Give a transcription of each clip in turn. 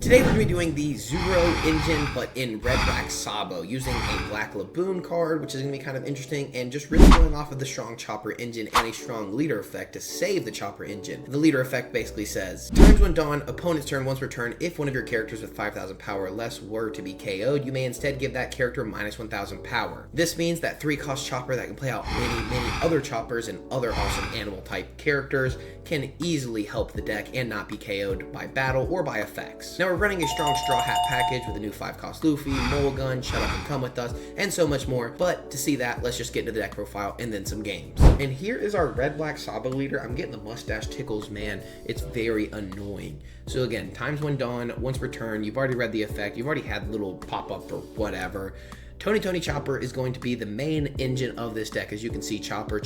Today we're going to be doing the Zero engine, but in red-black Sabo, using a black Laboon card, which is going to be kind of interesting, and just really going off of the strong chopper engine and a strong leader effect to save the chopper engine. The leader effect basically says, turns when dawn, opponent's turn once per turn, if one of your characters with 5,000 power or less were to be KO'd, you may instead give that character minus 1,000 power. This means that 3-cost chopper that can play out many other choppers and other awesome animal-type characters can easily help the deck and not be KO'd by battle or by effects. Now we're running a strong Straw Hat package with a new 5-cost Luffy, Mole Gun, Shut Up and Come With Us, and so much more, but to see that, let's just get into the deck profile and then some games. And here is our red-black Sabo leader. I'm getting the mustache tickles, man. It's very annoying. So again, times when dawn, once per turn, you've already read the effect, you've already had little pop-up or whatever. Tony Chopper is going to be the main engine of this deck. As you can see, Chopper,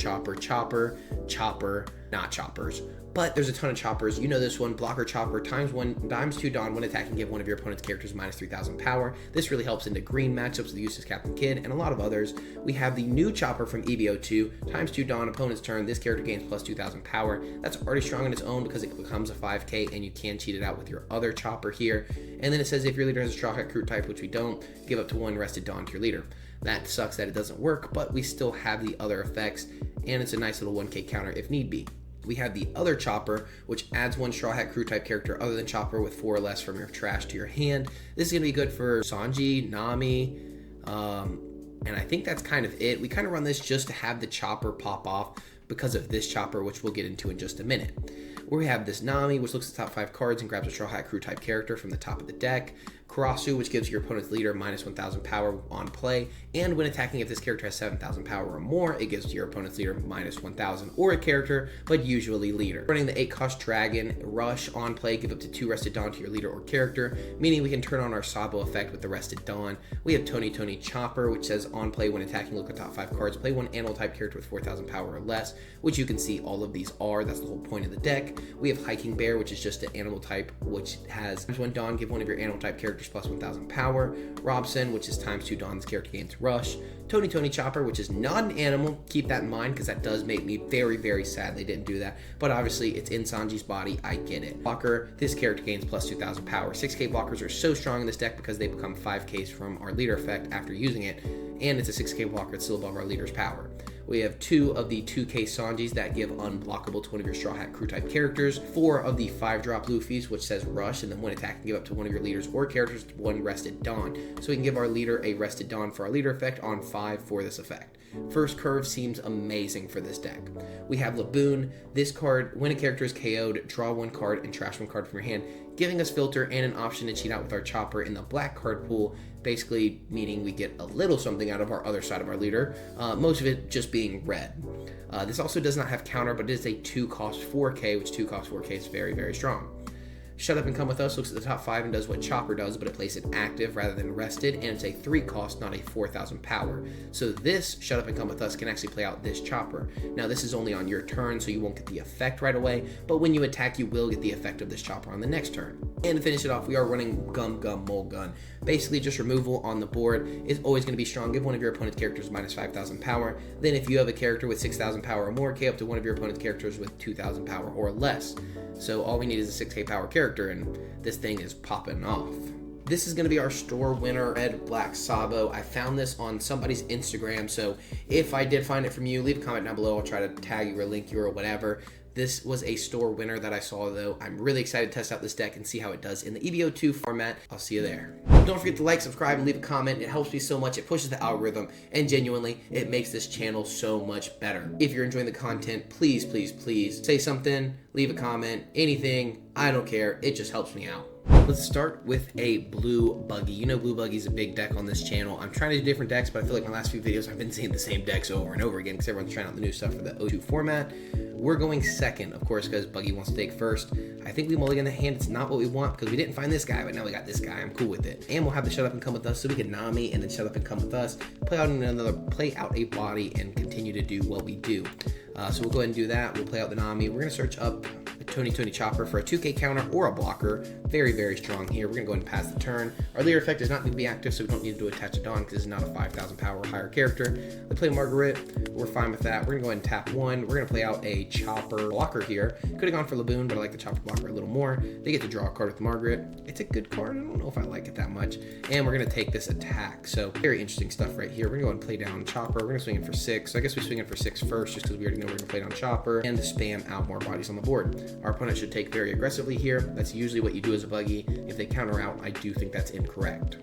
not choppers. But there's a ton of choppers. You know this one, Blocker Chopper, times 2 dawn when attacking, give one of your opponent's characters minus 3,000 power. This really helps into green matchups with the use of Captain Kidd and a lot of others. We have the new chopper from EB02, times 2 dawn, opponent's turn, this character gains plus 2,000 power. That's already strong on its own because it becomes a 5k and you can cheat it out with your other chopper here. And then it says if your leader has a Straw Hat Crew type, which we don't, give up to 1 rested dawn to your leader. That sucks that it doesn't work, but we still have the other effects, and it's a nice little 1k counter if need be. We have the other chopper, which adds 1 Straw Hat Crew type character other than chopper with 4 or less from your trash to your hand. This is going to be good for Sanji, Nami, and I think that's kind of it. We kind of run this just to have the chopper pop off because of this chopper, which we'll get into in just a minute. Where we have this Nami, which looks at the top 5 cards and grabs a Straw Hat Crew type character from the top of the deck. Karasu, which gives your opponent's leader minus 1,000 power on play, and when attacking, if this character has 7,000 power or more, it gives your opponent's leader minus 1,000 or a character, but usually leader. Running the 8-cost Dragon, Rush on play, give up to 2 rested dawn to your leader or character, meaning we can turn on our Sabo effect with the rested dawn. We have Tony Chopper, which says on play when attacking, look at top 5 cards, play 1 animal type character with 4,000 power or less, which you can see all of these are. That's the whole point of the deck. We have Hiking Bear, which is just an animal type, which has times 1 dawn, give one of your animal type characters plus 1,000 power. Robson, which is times 2 dawn, this character gains Rush. Tony Chopper, which is not an animal, keep that in mind because that does make me very sad they didn't do that, but obviously it's in Sanji's body, I get it. Blocker, this character gains plus 2,000 power. 6k blockers are so strong in this deck because they become 5ks from our leader effect after using it, and it's a 6k blocker that's still above our leader's power. We have 2 of the 2k Sanjis that give unblockable to one of your Straw Hat Crew type characters, 4 of the 5-drop Luffys, which says Rush, and then when attacking, give up to one of your leaders or characters 1 rested dawn. So we can give our leader a rested dawn for our leader effect on 5 for this effect. First curve seems amazing for this deck. We have Laboon. This card, when a character is KO'd, draw 1 card and trash 1 card from your hand, giving us filter and an option to cheat out with our chopper in the black card pool, basically meaning we get a little something out of our other side of our leader, most of it just being red. This also does not have counter, but it is a 2-cost 4k, which 2-cost 4k is very strong. Shut Up and Come With Us looks at the top 5 and does what Chopper does, but it plays it active rather than rested, and it's a 3-cost, not a 4,000 power. So this Shut Up and Come With Us can actually play out this Chopper. Now this is only on your turn, so you won't get the effect right away, but when you attack, you will get the effect of this Chopper on the next turn. And to finish it off, we are running Gum Mole Gun. Basically, just removal on the board is always going to be strong. Give one of your opponent's characters minus 5,000 power. Then if you have a character with 6,000 power or more, K up to one of your opponent's characters with 2,000 power or less. So all we need is a 6k power character, and this thing is popping off. This is going to be our store winner, red-black Sabo. I found this on somebody's Instagram, so if I did find it from you, leave a comment down below. I'll try to tag you or link you or whatever. This was a store winner that I saw, though. I'm really excited to test out this deck and see how it does in the EB02 format. I'll see you there. Don't forget to like, subscribe, and leave a comment. It helps me so much. It pushes the algorithm, and genuinely, it makes this channel so much better. If you're enjoying the content, please say something, leave a comment, anything. I don't care. It just helps me out. Let's start with a blue Buggy. You know blue Buggy's a big deck on this channel. I'm trying to do different decks, but I feel like my last few videos I've been seeing the same decks over and over again because everyone's trying out the new stuff for the O2 format. We're going second, of course, because Buggy wants to take first. I think we mulligan the hand. It's not what we want because we didn't find this guy, but now we got this guy. I'm cool with it. And we'll have the Shut Up and Come With Us, so we can Nami and then Shut Up and Come With Us, play out a body, and continue to do what we do. So we'll go ahead and do that. We'll play out the Nami. We're going to search up Tony Chopper for a 2k counter or a blocker. Very, very strong here. We're gonna go ahead and pass the turn. Our leader effect does not need to be active, so we don't need to attach a Dawn because it's not a 5,000 power or higher character. They play Margaret. We're fine with that. We're gonna go ahead and tap 1. We're gonna play out a Chopper blocker here. Could have gone for Laboon, but I like the Chopper blocker a little more. They get to draw a card with Margaret. It's a good card. I don't know if I like it that much. And we're gonna take this attack. So very interesting stuff right here. We're gonna go ahead and play down Chopper. We're gonna swing in for 6. So I guess we swing in for 6 first, just because we already know we're gonna play down Chopper and spam out more bodies on the board. Our opponent should take very aggressively here. That's usually what you do as a Buggy. If they counter out, I do think that's incorrect.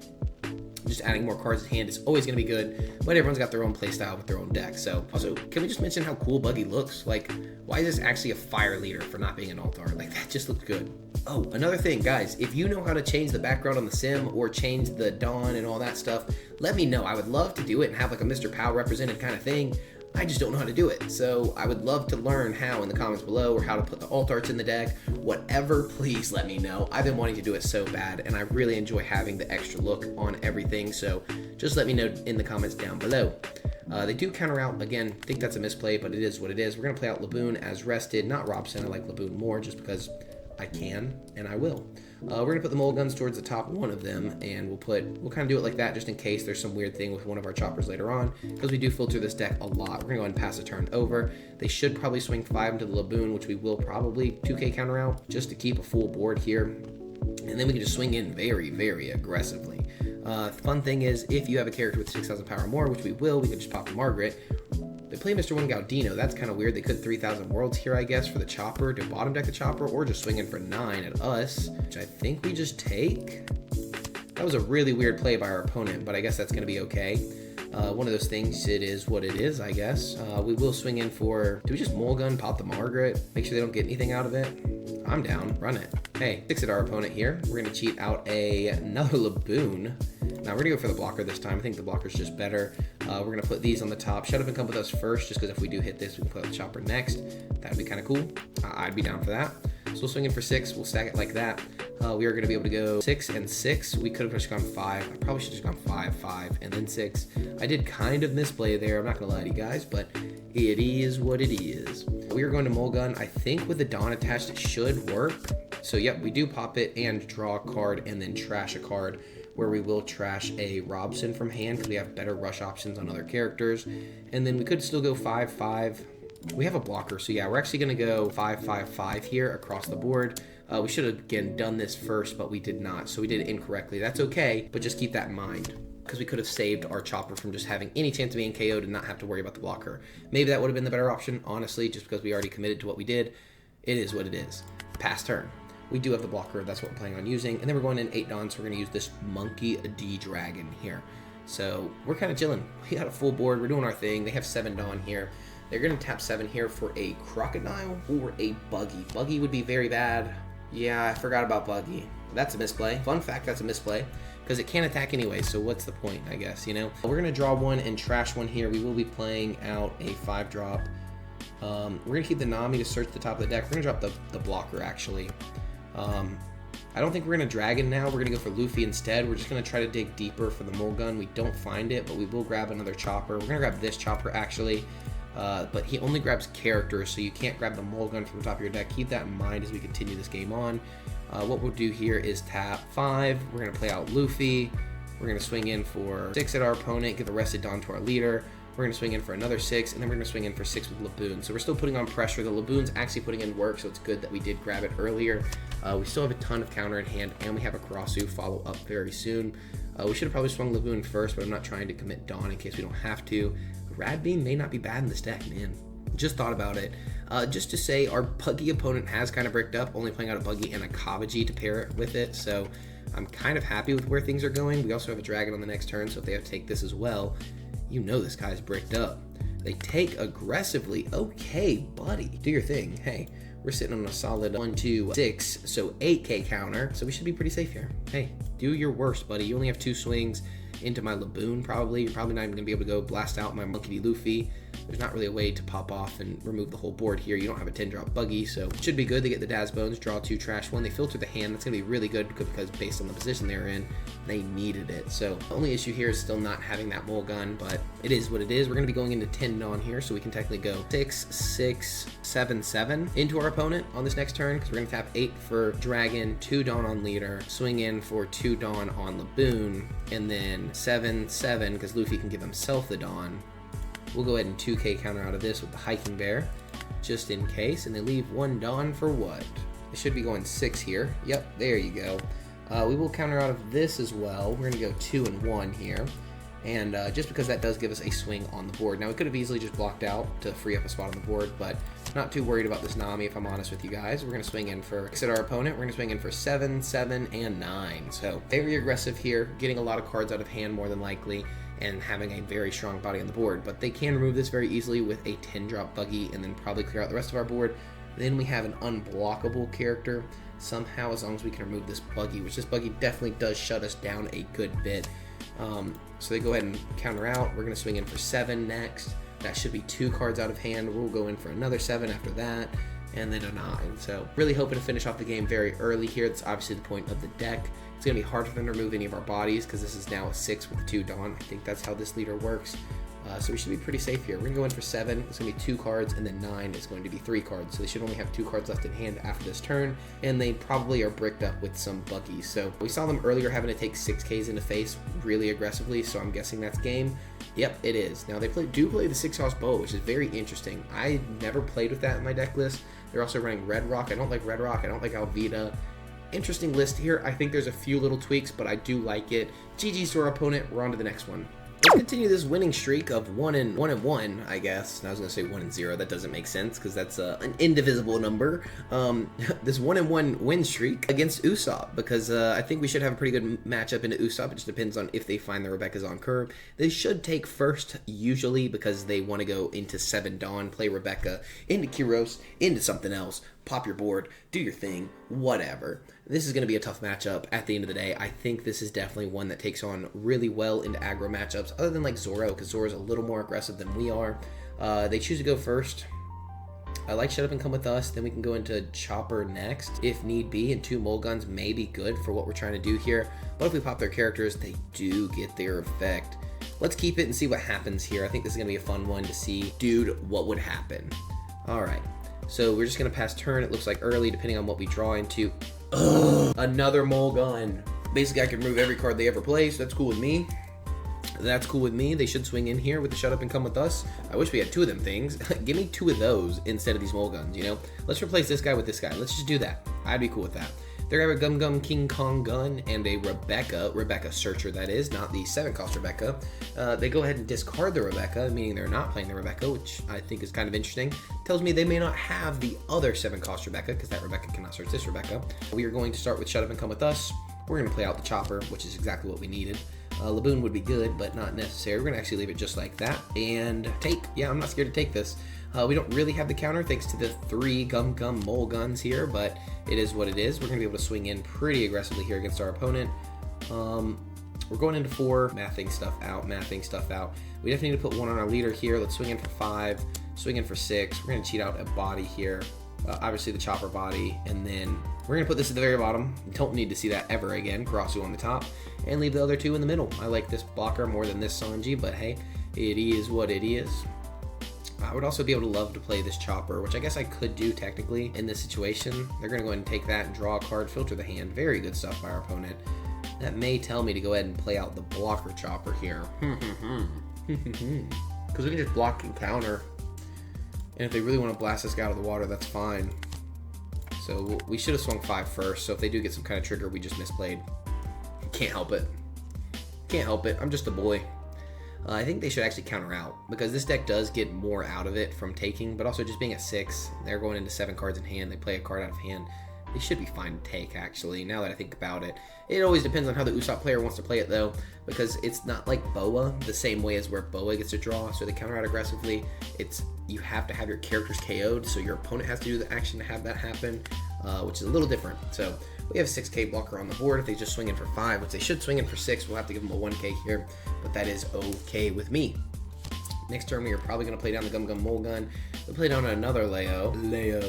Just adding more cards in hand is always going to be good, but everyone's got their own playstyle with their own deck. So also, can we just mention how cool Buggy looks? Like, why is this actually a fire leader for not being an alt art? Like, that just looked good. Oh, another thing, guys, if you know how to change the background on the sim or change the Dawn and all that stuff, let me know. I would love to do it and have like a Mr. Pow represented kind of thing. I just don't know how to do it. So I would love to learn how in the comments below, or how to put the alt arts in the deck. Whatever, please let me know. I've been wanting to do it so bad, and I really enjoy having the extra look on everything. So just let me know in the comments down below. They do counter out. Again, think that's a misplay, but it is what it is. We're going to play out Laboon as rested, not Robson. I like Laboon more just because I can and I will. We're gonna put the mulligans towards the top one of them, and we'll kind of do it like that just in case there's some weird thing with one of our choppers later on, because we do filter this deck a lot. We're gonna go ahead and pass a turn over. They should probably swing 5 into the Laboon, which we will probably 2k counter out just to keep a full board here, and then we can just swing in very, very aggressively. Fun thing is, if you have a character with 6,000 power or more, which we will, we can just pop a Margaret. They play Mr. One Gaudino. That's kind of weird. They could 3,000 worlds here, I guess, for the Chopper to bottom deck the Chopper, or just swing in for 9 at us, which I think we just take. That was a really weird play by our opponent, but I guess that's going to be okay. One of those things, it is what it is, I guess. We will swing in for, do we just mulligan, pop the Margaret, make sure they don't get anything out of it? I'm down, run it. Hey, 6 at our opponent here. We're going to cheat out another Laboon. Now we're going to go for the blocker this time. I think the blocker's just better. We're going to put these on the top. Shut up and come with us first, just because if we do hit this, we can put the Chopper next. That would be kind of cool. I'd be down for that. So we'll swing in for 6. We'll stack it like that. We are going to be able to go 6 and 6. We could have just gone 5. I probably should have just gone 5, 5, and then 6. I did kind of misplay there. I'm not going to lie to you guys, but it is what it is. We are going to mulligan. I think with the Dawn attached, it should work. So yep, we do pop it and draw a card and then trash a card, where we will trash a Robson from hand because we have better rush options on other characters. And then we could still go 5, 5. We have a blocker, so yeah, we're actually going to go 5, 5, 5 here across the board. We should have, again, done this first, but we did not, so we did it incorrectly. That's okay, but just keep that in mind, because we could have saved our Chopper from just having any chance of being KO'd and not have to worry about the blocker. Maybe that would have been the better option, honestly, just because we already committed to what we did. It is what it is. Pass turn. We do have the blocker, that's what we're planning on using, and then we're going in 8 Dawn, so we're going to use this Monkey D Dragon here. So we're kind of chilling. We got a full board, we're doing our thing. They have 7 Dawn here. They're going to tap 7 here for a Crocodile or a Buggy. Buggy would be very bad. Yeah, I forgot about Buggy. That's a misplay. Fun fact, that's a misplay, because it can't attack anyway, so what's the point, I guess, you know? We're going to draw 1 and trash 1 here. We will be playing out a 5-drop. We're going to keep the Nami to search the top of the deck. We're going to drop the blocker, actually. I don't think we're going to Dragon now. We're going to go for Luffy instead. We're just going to try to dig deeper for the mulligan. We don't find it, but we will grab another Chopper. We're going to grab this Chopper, actually. But he only grabs characters, so you can't grab the mulligan from the top of your deck. Keep that in mind as we continue this game on. What we'll do here is tap 5. We're going to play out Luffy. We're going to swing in for 6 at our opponent, give a rested Dawn to our leader. We're going to swing in for another 6, and then we're going to swing in for 6 with Laboon. So we're still putting on pressure. The Laboon's actually putting in work, so it's good that we did grab it earlier. We still have a ton of counter in hand, and we have a Karasu follow up very soon. We should have probably swung Laboon first, but I'm not trying to commit Dawn in case we don't have to. Rad Beam may not be bad in this deck, man. Just thought about it. Just to say, our Buggy opponent has kind of bricked up, only playing out a Buggy and a Kavaji to pair it with it, so I'm kind of happy with where things are going. We also have a Dragon on the next turn, so if they have to take this as well, you know this guy's bricked up. They take aggressively. Okay, buddy, do your thing. Hey, we're sitting on a solid 1, 2, 6, so 8k counter, so we should be pretty safe here. Hey, do your worst, buddy. You only have 2 swings into my Laboon, probably. You're probably not even gonna be able to go blast out my Monkey D. Luffy. there's not really a way to pop off and remove the whole board here. You don't have a 10-drop Buggy, so it should be good. They get the Daz Bones, draw 2, trash 1. They filter the hand. That's going to be really good because based on the position they're in, they needed it. So the only issue here is still not having that mole gun, but it is what it is. We're going to be going into 10 Dawn here, so we can technically go 6, 6, 7, 7 into our opponent on this next turn, because we're going to tap 8 for Dragon, 2 Dawn on Leader, swing in for 2 Dawn on Laboon, and then 7, 7, because Luffy can give himself the Dawn. We'll go ahead and 2k counter out of this with the Hiking Bear, just in case, and they leave 1 Dawn for what? They should be going 6 here. Yep, there you go. We will counter out of this as well. We're going to go 2 and 1 here, and just because that does give us a swing on the board. Now, we could have easily just blocked out to free up a spot on the board, but not too worried about this Nami, if I'm honest with you guys. We're going to swing in for, exit our opponent, we're going to swing in for 7, 7, and 9. So very aggressive here, getting a lot of cards out of hand more than likely, and having a very strong body on the board. But they can remove this very easily with a 10-drop Buggy and then probably clear out the rest of our board. Then we have an unblockable character somehow, as long as we can remove this Buggy, which this Buggy definitely does shut us down a good bit. So they go ahead and counter out. We're going to swing in for 7 next. That should be 2 cards out of hand. We'll go in for another 7 after that, and then a 9. So really hoping to finish off the game very early here. That's obviously the point of the deck. It's going to be hard for them to remove any of our bodies because this is now a 6 with 2 Dawn. I think that's how this leader works. So we should be pretty safe here. We're going to go in for 7. It's going to be 2 cards, and then 9 is going to be 3 cards. So they should only have 2 cards left in hand after this turn, and they probably are bricked up with some Buggies. So we saw them earlier having to take 6Ks in the face really aggressively, so I'm guessing that's game. Yep, it is. Now they do play the 6-House Bow, which is very interesting. I never played with that in my deck list. They're also running Red Rock. I don't like Red Rock. I don't like Alvida. Interesting list here. I think there's a few little tweaks, but I do like it. GG's to our opponent. We're on to the next one. Let's continue this winning streak of 1 and 1, I guess. And I was gonna say 1 and 0. That doesn't make sense because that's an indivisible number. This 1 and 1 win streak against Usopp, because I think we should have a pretty good matchup into Usopp. It just depends on if they find the Rebecca's on curve. They should take first usually because they want to go into 7 Dawn, play Rebecca, into Kyros, into something else. Pop your board, do your thing, whatever. This is going to be a tough matchup at the end of the day. I think this is definitely one that takes on really well into aggro matchups, other than like Zoro, because Zoro's a little more aggressive than we are. They choose to go first. I like Shut Up and Come With Us. Then we can go into Chopper next, if need be, and 2 Mole Guns may be good for what we're trying to do here. But if we pop their characters, they do get their effect. Let's keep it and see what happens here. I think this is going to be a fun one to see. Dude, what would happen? All right. So we're just going to pass turn, it looks like early, depending on what we draw into. Ugh, another Mole Gun. Basically, I can remove every card they ever play, so that's cool with me. That's cool with me. They should swing in here with the Shut Up and Come With Us. I wish we had 2 of them things. Give me 2 of those instead of these Mole Guns, you know? Let's replace this guy with this guy. Let's just do that. I'd be cool with that. They're going to have a Gum Gum King Kong gun and a Rebecca Searcher, that is, not the 7-cost Rebecca. They go ahead and discard the Rebecca, meaning they're not playing the Rebecca, which I think is kind of interesting. Tells me they may not have the other 7-cost Rebecca, because that Rebecca cannot search this Rebecca. We are going to start with Shut Up and Come With Us. We're going to play out the Chopper, which is exactly what we needed. Laboon would be good, but not necessary. We're going to actually leave it just like that. And take. Yeah, I'm not scared to take this. We don't really have the counter thanks to the 3 Gum Gum Mole Guns here, but it is what it is. We're going to be able to swing in pretty aggressively here against our opponent. We're going into 4, mathing stuff out. We definitely need to put 1 on our leader here. Let's swing in for 5, swing in for 6. We're going to cheat out a body here. Obviously the Chopper body, and then we're going to put this at the very bottom. You don't need to see that ever again. Karasu on the top, and leave the other 2 in the middle. I like this blocker more than this Sanji, but hey, it is what it is. I would also be able to love to play this Chopper, which I guess I could do technically in this situation. They're going to go ahead and take that and draw a card, filter the hand. Very good stuff by our opponent. That may tell me to go ahead and play out the blocker Chopper here. Because we can just block and counter. And if they really want to blast this guy out of the water, that's fine. So we should have swung 5 first. So if they do get some kind of trigger, we just misplayed. Can't help it. Can't help it. I'm just a boy. I think they should actually counter out, because this deck does get more out of it from taking, but also just being a 6. They're going into 7 cards in hand. They play a card out of hand. They should be fine to take, actually, now that I think about it. It always depends on how the Usopp player wants to play it, though, because it's not like Boa, the same way as where Boa gets to draw, so they counter out aggressively. You have to have your characters KO'd, so your opponent has to do the action to have that happen, which is a little different. So we have a 6k blocker on the board. If they just swing in for 5, which they should swing in for 6, we'll have to give them a 1k here, but that is okay with me. Next turn, we are probably going to play down the Gum Gum Mole Gun. We'll play down another Leo. Leo.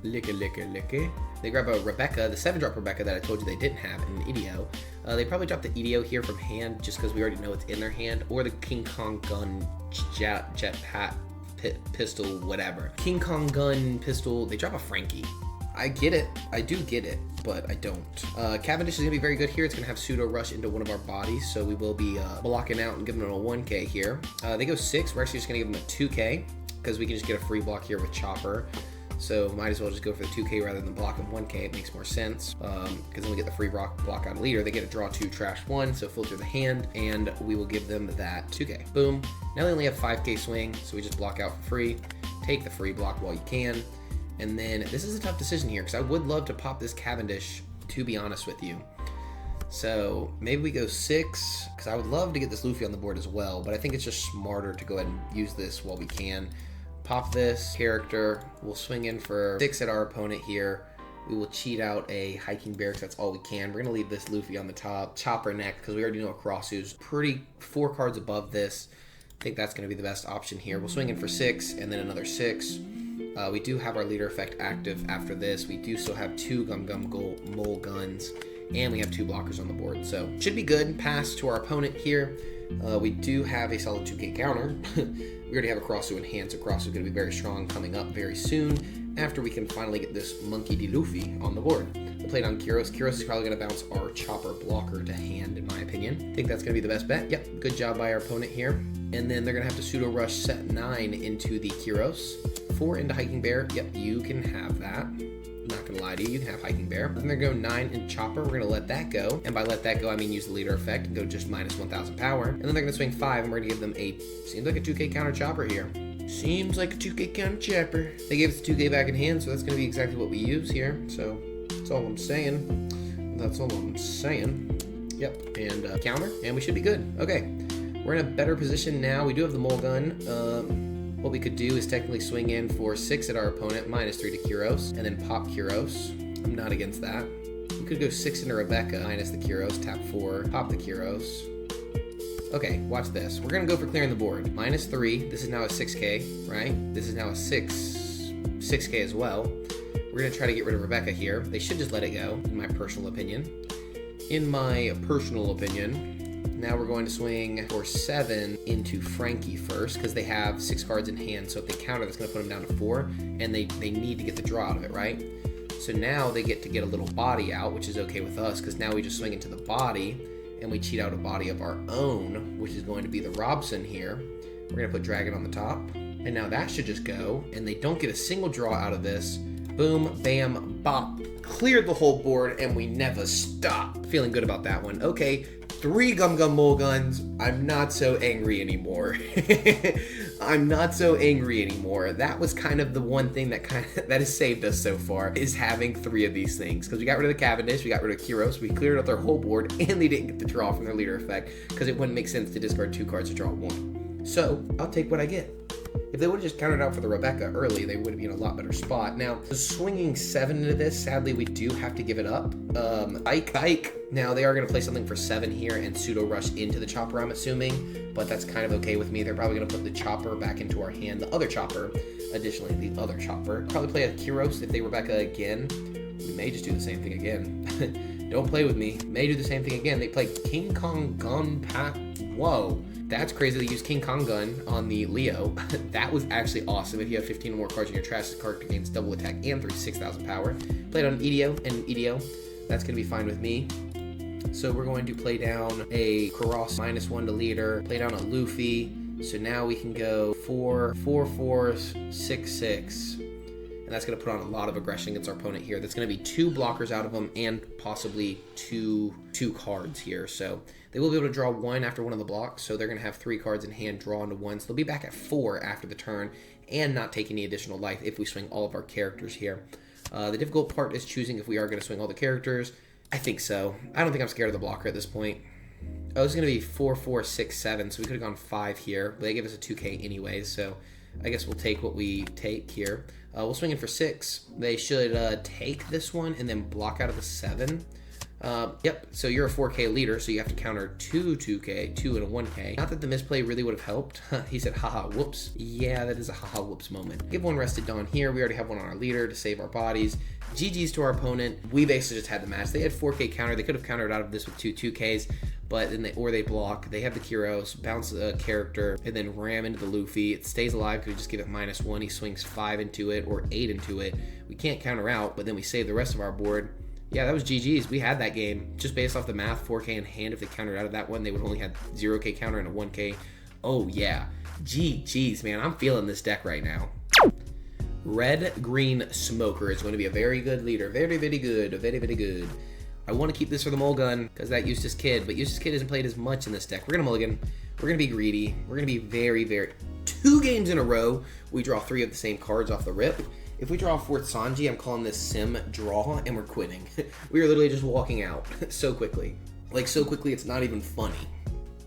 Licky. They grab a Rebecca, the 7-drop Rebecca that I told you they didn't have, and an EDO. They probably drop the EDO here from hand just because we already know it's in their hand, or the King Kong Gun Jetpack Pistol, whatever. King Kong Gun Pistol, they drop a Frankie. I get it. I do get it, but I don't. Cavendish is going to be very good here. It's going to have pseudo rush into one of our bodies, so we will be blocking out and giving them a 1k here. They go 6. We're actually just going to give them a 2k because we can just get a free block here with Chopper. So might as well just go for the 2k rather than block them 1k. It makes more sense because then we get the free block out of leader. They get a draw 2, trash 1, so filter the hand, and we will give them that 2k. Boom. Now they only have 5k swing, so we just block out for free. Take the free block while you can. And then this is a tough decision here because I would love to pop this Cavendish, to be honest with you. So maybe we go 6 because I would love to get this Luffy on the board as well, but I think it's just smarter to go ahead and use this while we can. Pop this character. We'll swing in for 6 at our opponent here. We will cheat out a Hiking Bear because that's all we can. We're going to leave this Luffy on the top. Chopper neck because we already know Akarasu's pretty 4 cards above this. I think that's going to be the best option here. We'll swing in for 6 and then another 6. We do have our leader effect active after this. We do still have 2 Gum Gum Mole Guns, and we have 2 blockers on the board. So should be good. Pass to our opponent here. We do have a solid 2k counter. We already have a Akarasu in hand, so Akarasu is going to be very strong coming up very soon after we can finally get this Monkey D. Luffy on the board. We'll play down Kyros. Kyros is probably going to bounce our Chopper blocker to hand, in my opinion. I think that's going to be the best bet. Yep, good job by our opponent here. And then they're going to have to pseudo rush set 9 into the Kyros. 4 into Hiking Bear. Yep, you can have that. Not gonna lie to you, you can have Hiking Bear. Then they're going to go 9 in Chopper. We're gonna let that go. And by let that go, I mean use the leader effect and go just minus 1,000 power. And then they're gonna swing 5 and we're gonna give them a, seems like a 2k counter Chopper here. Seems like a 2k counter Chopper. They gave us 2k back in hand, so that's gonna be exactly what we use here. So that's all I'm saying. That's all I'm saying. Yep, and counter, and we should be good. Okay, we're in a better position now. We do have the Mole Gun. What we could do is technically swing in for 6 at our opponent, minus 3 to Kyros, and then pop Kyros. I'm not against that. We could go 6 into Rebecca, minus the Kyros, tap 4, pop the Kyros. Okay, watch this. We're gonna go for clearing the board. Minus 3, this is now a 6k, right? This is now a 6k as well. We're gonna try to get rid of Rebecca here. They should just let it go, in my personal opinion. Now we're going to swing for 7 into Frankie first because they have 6 cards in hand. So if they counter, that's going to put them down to 4, and they need to get the draw out of it, right? So now they get to get a little body out, which is okay with us because now we just swing into the body and we cheat out a body of our own, which is going to be the Robson here. We're going to put Dragon on the top, and now that should just go, and they don't get a single draw out of this. Boom, bam, bop. Cleared the whole board, and we never stop. Feeling good about that one. Okay. 3 Gum Gum Mole Guns. I'm not so angry anymore. That was kind of the one thing that has saved us so far, is having 3 of these things. Because we got rid of the Cavendish, we got rid of Kyros, we cleared out their whole board, and they didn't get the draw from their leader effect because it wouldn't make sense to discard 2 cards to draw 1. So I'll take what I get. If they would have just counted out for the Rebecca early, they would have been in a lot better spot. Now, swinging 7 into this, sadly, we do have to give it up. Ike. Now, they are going to play something for 7 here and pseudo rush into the Chopper, I'm assuming. But that's kind of okay with me. They're probably going to put the Chopper back into our hand, the other Chopper. Additionally, the other Chopper. Probably play a Kyros if they Rebecca again. We may just do the same thing again. Don't play with me. May do the same thing again. They play King Kong Gun Pack. Whoa. That's crazy. They use King Kong Gun on the Leo. That was actually awesome. If you have 15 or more cards in your trash, this card gains double attack and 6,000 power. Played on EDO and EDO. That's going to be fine with me. So we're going to play down a Karos minus 1 to leader. Play down a Luffy. So now we can go 4, 4, 4, 6, 6. And that's going to put on a lot of aggression against our opponent here. That's going to be 2 blockers out of them and possibly two cards here. So they will be able to draw 1 after one of the blocks. So they're going to have 3 cards in hand drawn to 1. So they'll be back at 4 after the turn and not take any additional life if we swing all of our characters here. The difficult part is choosing if we are going to swing all the characters. I think so. I don't think I'm scared of the blocker at this point. Oh, it's going to be 4, 4, 6, 7. So we could have gone 5 here. But they give us a 2k anyways. So I guess we'll take what we take here. We'll swing in for 6. They should take this one and then block out of the 7. Yep, so you're a 4K leader, so you have to counter 2 2K, 2 and a 1K. Not that the misplay really would have helped. He said, haha, whoops. Yeah, that is a haha, whoops moment. Give one rested Dawn here. We already have one on our leader to save our bodies. GG's to our opponent. We basically just had the match. They had 4K counter. They could have countered out of this with 2 2Ks, but then they block. They have the Kyros, bounce a character, and then ram into the Luffy. It stays alive because we just give it -1. He swings 5 into it or 8 into it. We can't counter out, but then we save the rest of our board. Yeah, that was GG's. We had that game. Just based off the math, 4K in hand. If they countered out of that one, they would only have 0K counter and a 1K. Oh, yeah. GG's, man. I'm feeling this deck right now. Red Green Smoker is going to be a very good leader. Very, very good. Very, very good. I want to keep this for the Mulligan because that Eustace Kid. But Eustace Kid hasn't played as much in this deck. We're going to Mulligan. We're going to be greedy. We're going to be very, very... 2 games in a row, we draw 3 of the same cards off the rip. If we draw a 4th Sanji, I'm calling this sim draw, and we're quitting. We are literally just walking out so quickly. Like, so quickly, it's not even funny.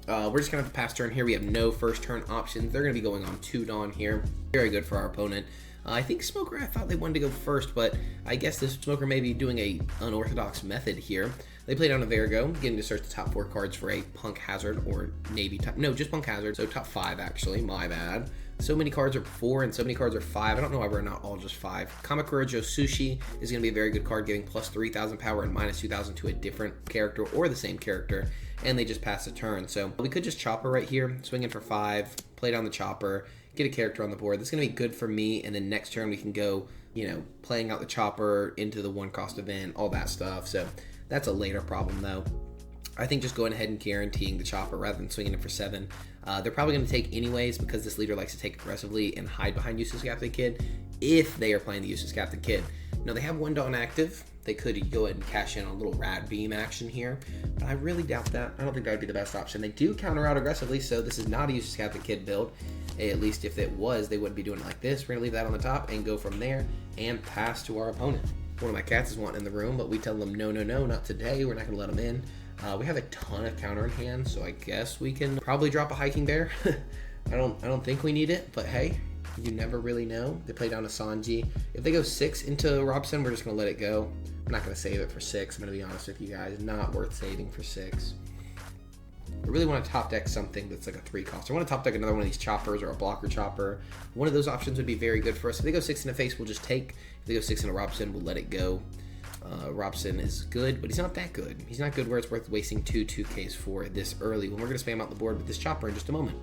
We're just going to have to pass turn here. We have no first turn options. They're going to be going on 2 Dawn here. Very good for our opponent. I think Smoker, I thought they wanted to go first, but I guess this Smoker may be doing a unorthodox method here. They play down a Virgo, getting to search the top 4 cards for a Punk Hazard or Navy type. No, just Punk Hazard, so top 5 actually, my bad. So many cards are 4 and so many cards are 5. I don't know why we're not all just 5. Kamakura Sushi is going to be a very good card, giving plus 3,000 power and minus 2,000 to a different character or the same character, and they just pass a turn. So we could just Chopper right here, swing in for 5, play down the Chopper, get a character on the board. That's going to be good for me, and then next turn we can go, you know, playing out the Chopper into the 1-cost event, all that stuff. So that's a later problem though. I think just going ahead and guaranteeing the Chopper rather than swinging it for 7. They're probably going to take anyways because this leader likes to take aggressively and hide behind Eustace Captain Kid if they are playing the Eustace Captain Kid. Now, they have 1 Dawn active. They could go ahead and cash in a little Rad Beam action here, but I really doubt that. I don't think that would be the best option. They do counter out aggressively, so this is not a Eustace Captain Kid build. At least if it was, they wouldn't be doing it like this. We're going to leave that on the top and go from there and pass to our opponent. One of my cats is wanting in the room, but we tell them, no, no, no, not today. We're not going to let them in. We have a ton of counter in hand, so I guess we can probably drop a Hiking Bear. I don't think we need it, but hey, you never really know. They play down a Sanji. If they go 6 into Robson, we're just going to let it go. I'm not going to save it for 6. I'm going to be honest with you guys. Not worth saving for 6. I really want to top deck something that's like a 3-cost. I want to top deck another one of these Choppers or a Blocker Chopper. One of those options would be very good for us. If they go 6 in a face, we'll just take. If they go 6 in a Robson, we'll let it go. Robson is good, but he's not that good. He's not good where it's worth wasting 2 2Ks for this early when we're going to spam out the board with this Chopper in just a moment.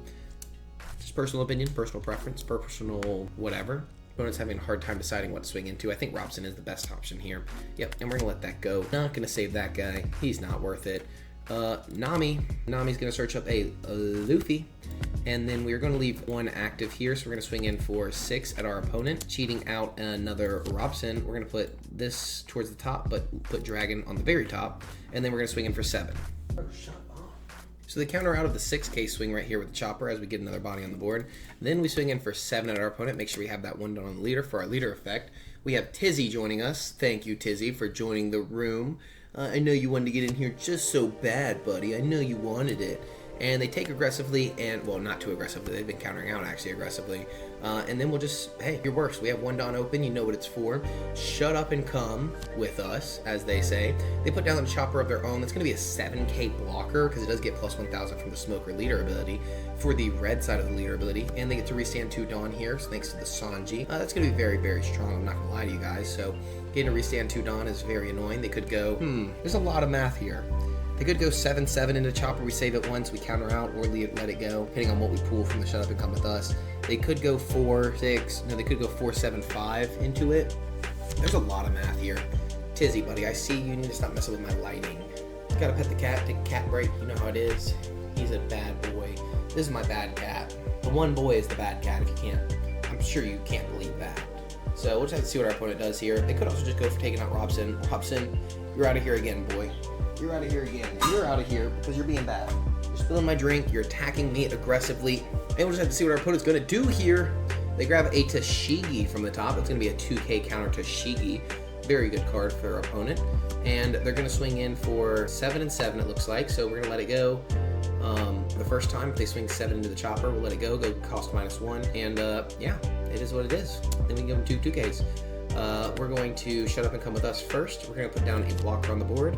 Just personal opinion, personal preference, personal whatever. Opponent's having a hard time deciding what to swing into. I think Robson is the best option here. Yep, and we're going to let that go. Not going to save that guy. He's not worth it. Nami's going to search up a Luffy, and then we're going to leave 1 active here, so we're going to swing in for 6 at our opponent, cheating out another Robson. We're going to put this towards the top, but put Dragon on the very top, and then we're going to swing in for 7. Oh, shut up. So they counter out of the 6K swing right here with the Chopper as we get another body on the board. Then we swing in for 7 at our opponent. Make sure we have that 1 done on the leader for our leader effect. We have Tizzy joining us. Thank you, Tizzy, for joining the room. I know you wanted to get in here just so bad, buddy. I know you wanted it. And they take aggressively, and, well, not too aggressively. They've been countering out, actually, aggressively. And then we'll just, hey, your works. We have 1 Dawn open. You know what it's for. Shut up and come with us, as they say. They put down a Chopper of their own. That's going to be a 7K blocker, because it does get plus 1,000 from the Smoker leader ability for the red side of the leader ability. And they get to restand 2 Dawn here, so thanks to the Sanji. That's going to be very, very strong. I'm not going to lie to you guys. So getting to restand 2 Dawn is very annoying. They could go, there's a lot of math here. They could go 7-7 into Chopper. We save it once, we counter out, or let it go, depending on what we pull from the Shut Up and Come With Us. They could go 4-6. No, they could go 4-7-5 into it. There's a lot of math here. Tizzy, buddy, I see you. You need to stop messing with my lighting. Gotta pet the cat, take a cat break. You know how it is. He's a bad boy. This is my bad cat. The one boy is the bad cat, if you can't. I'm sure you can't believe that. So we'll just have to see what our opponent does here. They could also just go for taking out Robson. Robson, you're out of here again, boy. You're out of here again. You're out of here because you're being bad. You're spilling my drink. You're attacking me aggressively. And we'll just have to see what our opponent's going to do here. They grab a Tashigi from the top. It's going to be a 2K counter Tashigi. Very good card for our opponent. And they're going to swing in for 7-7, it looks like. So we're going to let it go. The first time, if they swing 7 into the Chopper, we'll let it go. Go cost -1. And yeah, it is what it is. Then we can give them 2 2Ks. We're going to shut up and come with us first. We're going to put down a blocker on the board,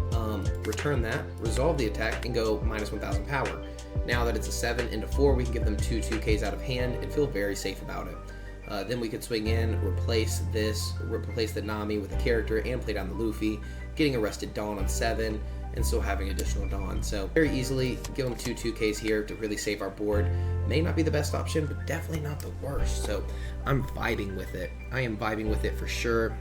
return that, resolve the attack, and go minus 1,000 power. Now that it's a 7 into 4, we can give them 2/2Ks out of hand and feel very safe about it. Then we could swing in, replace the Nami with a character, and play down the Luffy, getting arrested Dawn on 7, and still having additional Dawn. So very easily, give them 2/2Ks here to really save our board. May not be the best option, but definitely not the worst. So I'm vibing with it. I am vibing with it for sure.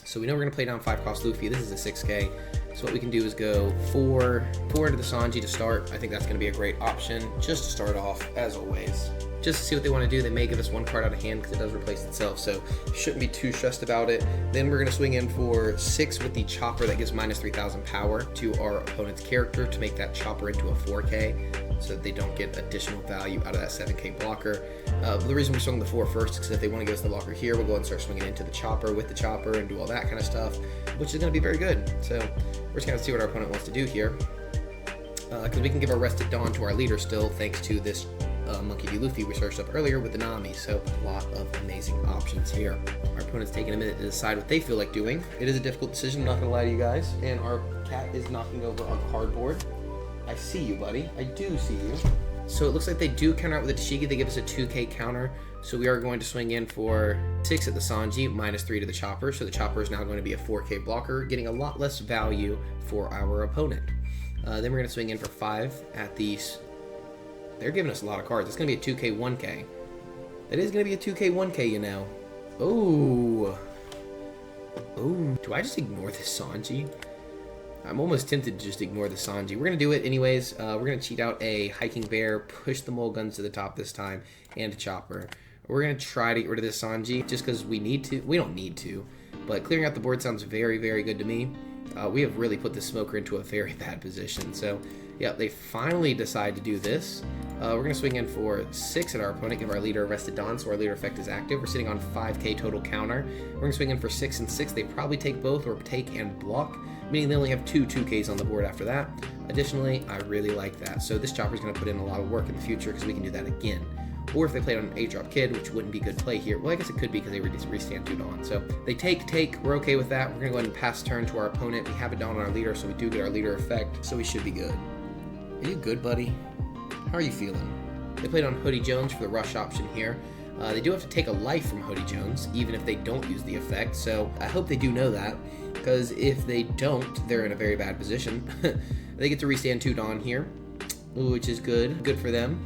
So we know we're going to play down 5-cost Luffy. This is a 6K. So what we can do is go 4 into the Sanji to start. I think that's going to be a great option just to start off, as always. Just to see what they want to do. They may give us 1 card out of hand because it does replace itself, so shouldn't be too stressed about it. Then we're going to swing in for 6 with the chopper that gives minus 3,000 power to our opponent's character to make that chopper into a 4K so that they don't get additional value out of that 7K blocker. The reason we swung the 4 first is because if they want to give us the blocker here, we'll go ahead and start swinging into the chopper with the chopper and do all that kind of stuff, which is going to be very good. So we're just going to see what our opponent wants to do here. Because we can give Arrested Dawn to our leader still, thanks to this Monkey D. Luffy we searched up earlier with the Nami, so a lot of amazing options here. Our opponent's taking a minute to decide what they feel like doing. It is a difficult decision, I'm not gonna lie to you guys, and our cat is knocking over our cardboard. I see you, buddy. I do see you. So it looks like they do counter out with a Tashigi. They give us a 2K counter, so we are going to swing in for 6 at the Sanji, minus 3 to the chopper, so the chopper is now going to be a 4K blocker, getting a lot less value for our opponent. Then we're going to swing in for 5 at these. They're giving us a lot of cards. It's going to be a 2K 1K. That is going to be a 2K 1K, you know. Oh. Oh. Do I just ignore this Sanji? I'm almost tempted to just ignore the Sanji. We're going to do it anyways. We're going to cheat out a Hiking Bear, push the Mole Guns to the top this time, and a Chopper. We're going to try to get rid of this Sanji just because we need to. We don't need to, but clearing out the board sounds very, very good to me. We have really put the Smoker into a very bad position. So, yeah, they finally decide to do this. We're going to swing in for 6 at our opponent, give our leader Arrested Dawn, so our leader effect is active. We're sitting on 5K total counter. We're going to swing in for 6 and 6. They probably take both or take and block, meaning they only have 2 2Ks on the board after that. Additionally, I really like that. So this Chopper is going to put in a lot of work in the future because we can do that again. Or if they played on an 8-drop Kid, which wouldn't be good play here. Well, I guess it could be because they restand 2 Dawn. So they take, we're okay with that. We're going to go ahead and pass turn to our opponent. We have a Dawn on our leader, so we do get our leader effect, so we should be good. Are you good, buddy? How are you feeling? They played on Hoodie Jones for the rush option here. They do have to take a life from Hoodie Jones, even if they don't use the effect, so I hope they do know that, because if they don't, they're in a very bad position. They get to restand 2 Dawn here, which is good for them.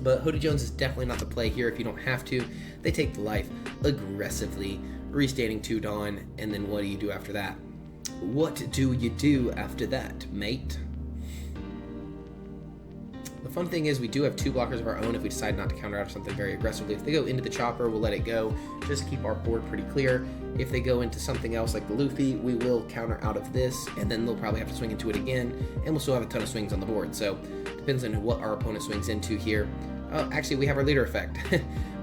But Hoodie Jones is definitely not the play here if you don't have to. They take the life aggressively, restanding 2 Dawn, and then what do you do after that? What do you do after that, mate? The fun thing is we do have 2 blockers of our own if we decide not to counter out something very aggressively. If they go into the Chopper, we'll let it go, just to keep our board pretty clear. If they go into something else like the Luffy, we will counter out of this, and then they'll probably have to swing into it again, and we'll still have a ton of swings on the board. So depends on what our opponent swings into here. Actually, we have our leader effect.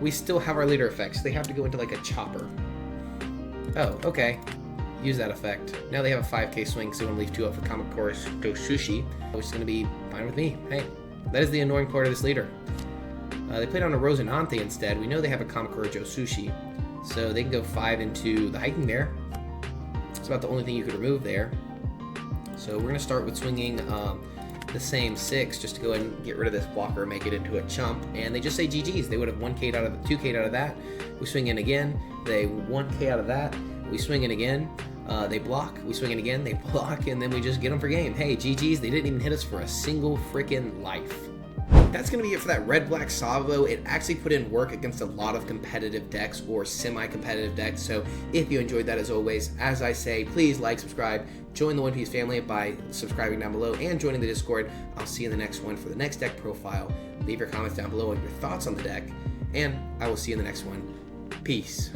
We still have our leader effect, so they have to go into like a Chopper. Oh, okay. Use that effect. Now they have a 5K swing, so they want to leave 2 up for Kamakura Sushi, which is going to be fine with me. Hey, that is the annoying part of this leader. They played on a Rosinante instead. We know they have a Kamakura Sushi, so they can go 5 into the Hiking Bear. It's about the only thing you could remove there. So we're going to start with swinging the same 6 just to go ahead and get rid of this blocker and make it into a chump. And they just say GG's. They would have 1K'd out of 2K'd out of that. We swing in again. They 1K out of that. We swing in again. They block. We swing in again. They block, and then we just get them for game. Hey, GG's. They didn't even hit us for a single freaking life. That's going to be it for that Red-Black Sabo. It actually put in work against a lot of competitive decks or semi-competitive decks, so if you enjoyed that, as always, as I say, please like, subscribe, join the One Piece family by subscribing down below and joining the Discord. I'll see you in the next one for the next deck profile. Leave your comments down below on your thoughts on the deck, and I will see you in the next one. Peace.